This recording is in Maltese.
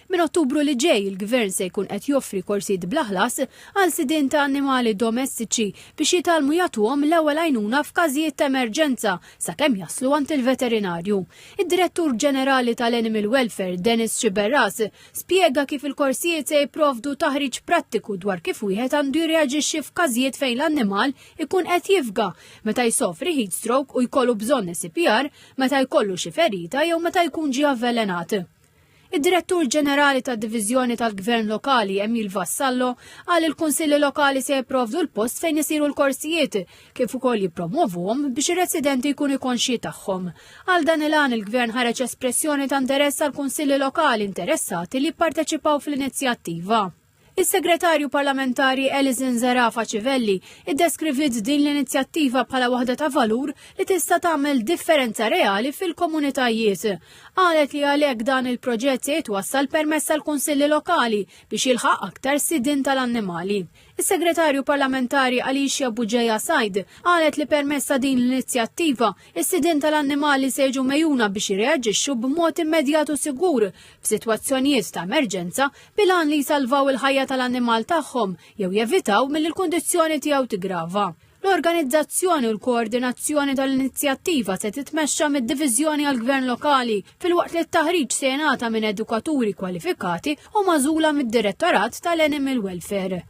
Min Ottubru li ġej il-Gvern se jkun qed joffri korsijiet bl-aħlas għal sidien ta' annimali domestiċi biex jitalmu jagħtuhom l-ewwel għajnuna f'każijiet ta' emerġenza sakemm jaslu għand il-veterinarju. Id-Direttur Ġenerali tal-Animal Welfare Dennis Xiberras spjega kif il-korsijiet se jipprovdu taħriġ prattiku dwar kif wieħed għandu jirreaġixxi f'każijiet fejn l-annimal ikun qed jifga meta jsofri heat stroke u jkollu bżonn CPR, meta jkollu xi ferita jew meta jkun ġie avvelenat. Id-Direttur Ġenerali tad-Diviżjoni tal-Gvern Lokali Emil Vassallo qal il-Kunsilli Lokali se jipprovdu l-post fejn isiru l-korsijiet kif ukoll jippromovuhom biex ir-residenti jkunu konxji tagħhom. Għal dan il-għan il-Gvern ħareġ espressjoni ta' interess għal kunsilli lokali interessati li jipparteċipaw fl-inizjattiva. Is-Segretarju Parlamentari Elizin Zarafa Civelli iddeskrivit din l-inizjattiva bħala waħda ta' valur li tista' tagħmel differenza reali fil-komunitajiet. Qalet li għalhekk dan il-proġett se jitwassal permezz tal-kunsilli lokali biex jilħaq aktar sidien tal-annimali. Is-Segretarju Parlamentari Alicia Buġeja Sajd qalet li permezz ta' din l-inizjattiva is-sidien tal-annimali se jiġu mejjuna biex jirreaġixxu b'mod immedjat u sigur f'sitwazzjonijiet ta' emerġenza bilan li jsalvaw il-ħajja tal-annimal tagħhom jew jevitaw mill-kundizzjoni tiegħu tigrava. L-organizzazzjoni u l-koordinazzjoni tal-inizjattiva se titmexxa mid-Diviżjoni għall-Gvern Lokali filwaqt li t-taħriġ se jingħata minn edukaturi kwalifikati u magħżula mid-Direttorat tal-Animal Welfare.